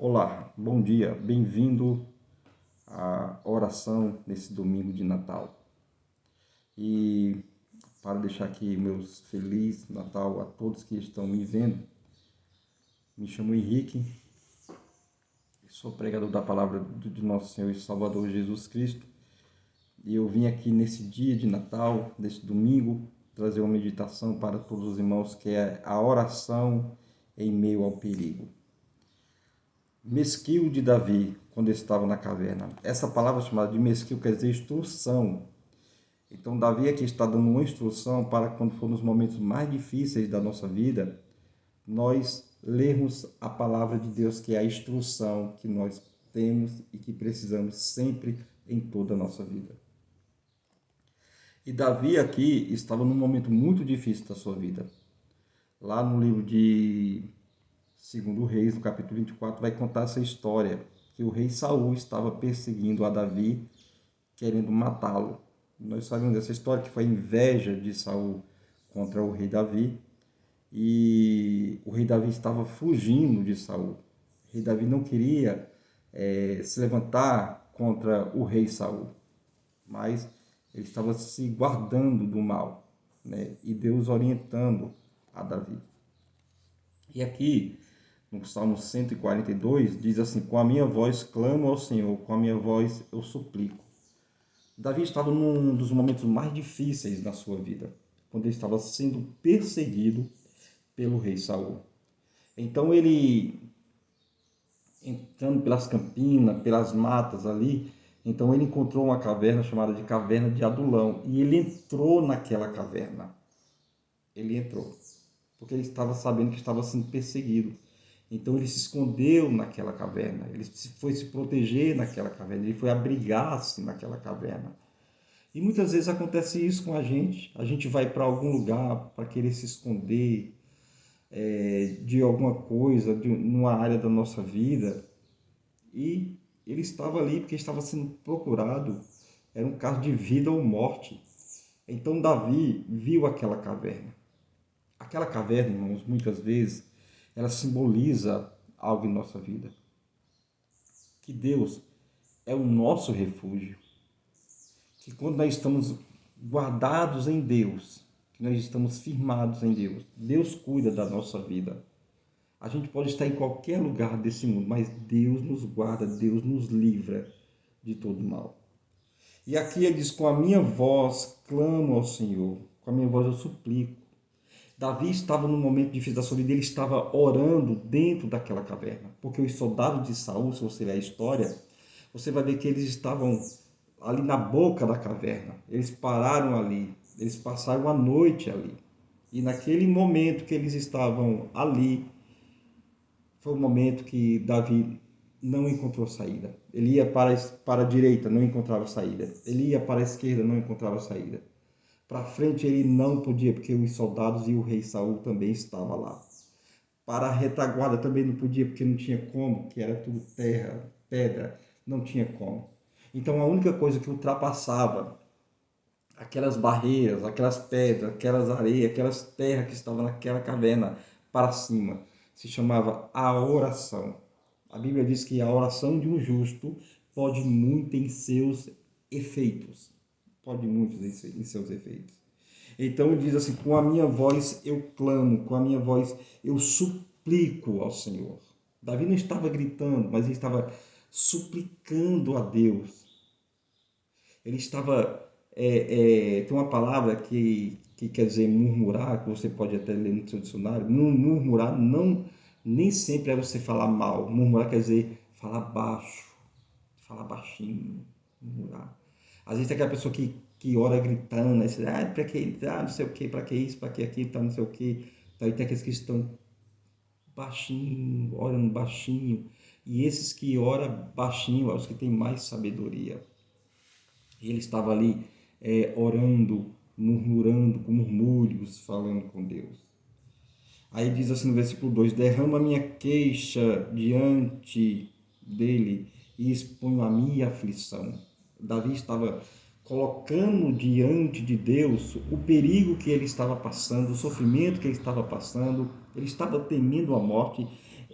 Olá, bom dia, bem-vindo à oração nesse domingo de Natal. E para deixar aqui meus feliz Natal a todos que estão me vendo, me chamo Henrique, sou pregador da palavra de nosso Senhor e Salvador Jesus Cristo. E eu vim aqui nesse dia de Natal, nesse domingo, trazer uma meditação para todos os irmãos, que é a oração em meio ao perigo. Mesquil de Davi, quando estava na caverna. Essa palavra chamada de mesquil quer dizer instrução. Então, Davi aqui está dando uma instrução para quando for nos momentos mais difíceis da nossa vida, nós lermos a palavra de Deus, que é a instrução que nós temos e que precisamos sempre em toda a nossa vida. E Davi aqui estava num momento muito difícil da sua vida. Lá no livro de 2 Reis, no capítulo 24, vai contar essa história, que o rei Saul estava perseguindo a Davi, querendo matá-lo. Nós sabemos dessa história, que foi a inveja de Saul contra o rei Davi, e o rei Davi estava fugindo de Saul. O rei Davi não queria se levantar contra o rei Saul, mas ele estava se guardando do mal, né? E Deus orientando a Davi. E aqui, no Salmo 142, diz assim: com a minha voz clamo ao Senhor, com a minha voz eu suplico. Davi estava num dos momentos mais difíceis da sua vida, quando ele estava sendo perseguido pelo rei Saul. Então ele, entrando pelas campinas, pelas matas ali, então ele encontrou uma caverna chamada de Caverna de Adulão, e ele entrou naquela caverna. Ele entrou, porque ele estava sabendo que estava sendo perseguido. Então ele se escondeu naquela caverna, ele foi se proteger naquela caverna, ele foi abrigar-se naquela caverna. E muitas vezes acontece isso com a gente vai para algum lugar para querer se esconder de alguma coisa, numa área da nossa vida, e ele estava ali porque estava sendo procurado, era um caso de vida ou morte. Então Davi viu aquela caverna. Aquela caverna, irmãos, muitas vezes, ela simboliza algo em nossa vida. Que Deus é o nosso refúgio. Que quando nós estamos guardados em Deus, que nós estamos firmados em Deus, Deus cuida da nossa vida. A gente pode estar em qualquer lugar desse mundo, mas Deus nos guarda, Deus nos livra de todo mal. E aqui ele diz: com a minha voz clamo ao Senhor, com a minha voz eu suplico. Davi estava num momento difícil da sua vida, ele estava orando dentro daquela caverna, porque os soldados de Saul, se você ler a história, você vai ver que eles estavam ali na boca da caverna, eles pararam ali, eles passaram a noite ali, e naquele momento que eles estavam ali, foi o momento que Davi não encontrou saída. Ele ia para a direita, não encontrava saída, ele ia para a esquerda, não encontrava saída. Para frente ele não podia, porque os soldados e o rei Saul também estavam lá. Para a retaguarda também não podia, porque não tinha como, que era tudo terra, pedra, não tinha como. Então a única coisa que ultrapassava aquelas barreiras, aquelas pedras, aquelas areias, aquelas terras que estavam naquela caverna para cima, se chamava a oração. A Bíblia diz que a oração de um justo pode muito em seus efeitos. Pode muito em seus efeitos. Então ele diz assim: com a minha voz eu clamo, com a minha voz eu suplico ao Senhor. Davi não estava gritando, mas ele estava suplicando a Deus. Ele estava... tem uma palavra que quer dizer murmurar, que você pode até ler no seu dicionário. Murmurar não, nem sempre é você falar mal. Murmurar quer dizer falar baixo, falar baixinho, murmurar. Às vezes tem aquela pessoa que ora gritando, aí você diz, para que, não sei o que, para que isso, para que aquilo, tá, não sei o que. Então, aí tem aqueles que estão baixinho, orando baixinho. E esses que oram baixinho, são os que têm mais sabedoria. E ele estava ali orando, murmurando, com murmúrios, falando com Deus. Aí diz assim no versículo 2: derrama minha queixa diante dele e exponho a minha aflição. Davi estava colocando diante de Deus o perigo que ele estava passando, o sofrimento que ele estava passando, ele estava temendo a morte,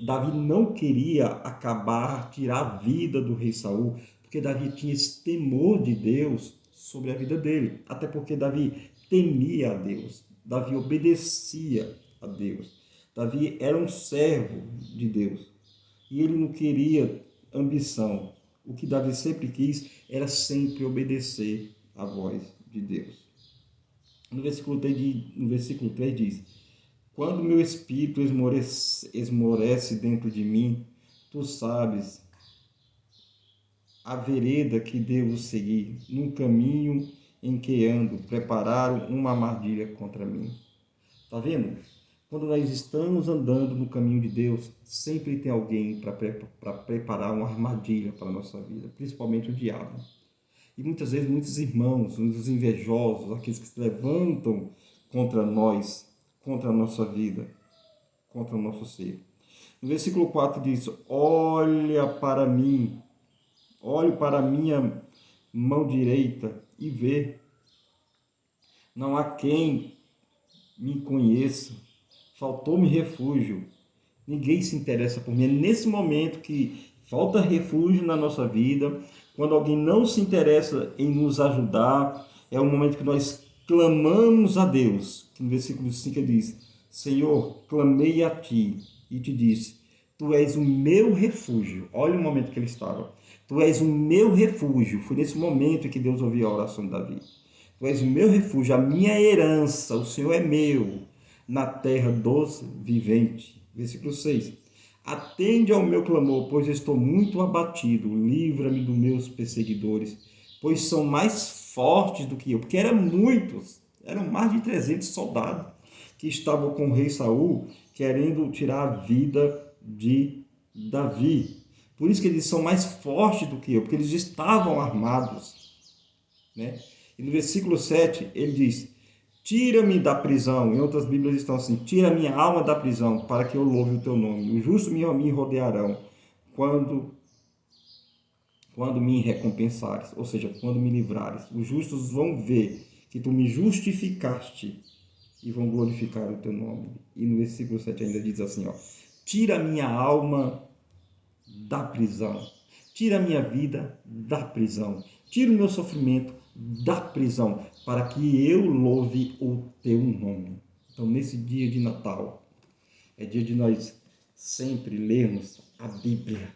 Davi não queria acabar, tirar a vida do rei Saul, porque Davi tinha esse temor de Deus sobre a vida dele. Até porque Davi temia a Deus. Davi obedecia a Deus. Davi era um servo de Deus. E ele não queria ambição. O que Davi sempre quis era sempre obedecer à voz de Deus. No versículo 3 diz: quando meu espírito esmorece dentro de mim, tu sabes a vereda que devo seguir, num caminho em que ando, prepararam uma armadilha contra mim. Tá vendo? Quando nós estamos andando no caminho de Deus, sempre tem alguém para preparar uma armadilha para a nossa vida, principalmente o diabo. E muitas vezes muitos irmãos, os invejosos, aqueles que se levantam contra nós, contra a nossa vida, contra o nosso ser. No versículo 4 diz: olha para mim, olhe para a minha mão direita e vê. Não há quem me conheça. Faltou-me refúgio. Ninguém se interessa por mim. É nesse momento que falta refúgio na nossa vida, quando alguém não se interessa em nos ajudar, é o momento que nós clamamos a Deus. No versículo 5 ele diz: Senhor, clamei a ti e te disse, tu és o meu refúgio. Olha o momento que ele estava. Tu és o meu refúgio. Foi nesse momento que Deus ouviu a oração de Davi. Tu és o meu refúgio, a minha herança, o Senhor é meu, na terra dos viventes. Versículo 6. Atende ao meu clamor, pois estou muito abatido. Livra-me dos meus perseguidores, pois são mais fortes do que eu. Porque eram muitos, eram mais de 300 soldados que estavam com o rei Saul, querendo tirar a vida de Davi. Por isso que eles são mais fortes do que eu, porque eles estavam armados, né? E no versículo 7 ele diz: tira-me da prisão. Em outras Bíblias estão assim: tira minha alma da prisão, para que eu louve o teu nome. Os justos me rodearão quando me recompensares, ou seja, quando me livrares. Os justos vão ver que tu me justificaste e vão glorificar o teu nome. E no versículo 7 ainda diz assim, ó: tira minha alma da prisão. Tira a minha vida da prisão. Tira o meu sofrimento da prisão, para que eu louve o teu nome. Então, nesse dia de Natal, é dia de nós sempre lermos a Bíblia,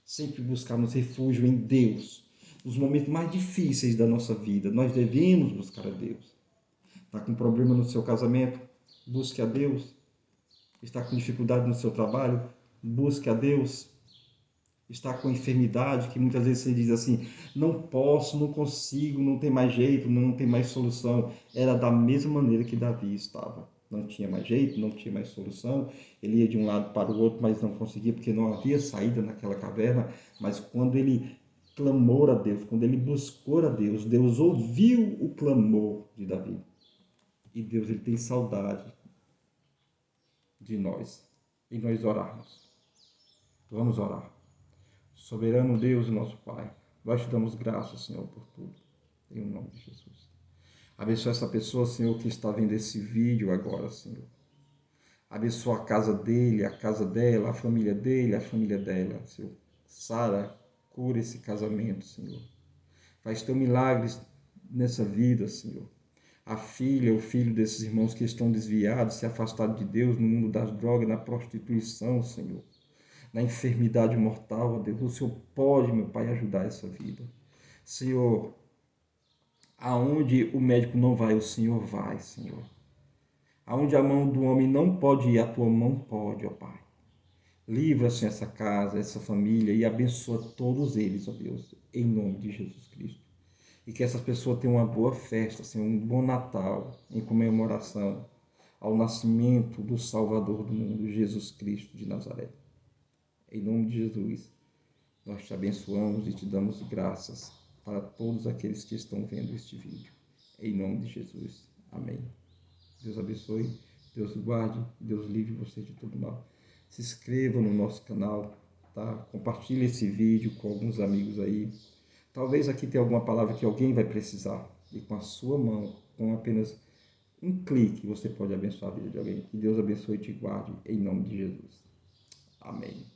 sempre buscarmos refúgio em Deus. Nos momentos mais difíceis da nossa vida, nós devemos buscar a Deus. Está com problema no seu casamento? Busque a Deus. Está com dificuldade no seu trabalho? Busque a Deus. Está com enfermidade, que muitas vezes você diz assim, não posso, não consigo, não tem mais jeito, não tem mais solução. Era da mesma maneira que Davi estava. Não tinha mais jeito, não tinha mais solução. Ele ia de um lado para o outro, mas não conseguia, porque não havia saída naquela caverna. Mas quando ele clamou a Deus, quando ele buscou a Deus, Deus ouviu o clamor de Davi. E Deus, ele tem saudade de nós, e nós orarmos. Vamos orar. Soberano Deus e nosso Pai, nós te damos graças, Senhor, por tudo, em nome de Jesus. Abençoa essa pessoa, Senhor, que está vendo esse vídeo agora, Senhor. Abençoa a casa dele, a casa dela, a família dele, a família dela, Senhor. Sara, cura esse casamento, Senhor. Faz teu milagres nessa vida, Senhor. A filha, o filho desses irmãos que estão desviados, se afastados de Deus no mundo das drogas, na prostituição, Senhor. Na enfermidade mortal, ó Deus, o Senhor pode, meu Pai, ajudar essa vida. Senhor, aonde o médico não vai, o Senhor vai, Senhor. Aonde a mão do homem não pode ir, a tua mão pode, ó Pai. Livra, Senhor, essa casa, essa família e abençoa todos eles, ó Deus, em nome de Jesus Cristo. E que essas pessoas tenham uma boa festa, Senhor, um bom Natal, em comemoração ao nascimento do Salvador do mundo, Jesus Cristo de Nazaré. Em nome de Jesus, nós te abençoamos e te damos graças para todos aqueles que estão vendo este vídeo. Em nome de Jesus. Amém. Deus abençoe, Deus guarde, Deus livre você de todo mal. Se inscreva no nosso canal, tá? Compartilhe esse vídeo com alguns amigos aí. Talvez aqui tenha alguma palavra que alguém vai precisar. E com a sua mão, com apenas um clique, você pode abençoar a vida de alguém. Que Deus abençoe e te guarde, em nome de Jesus. Amém.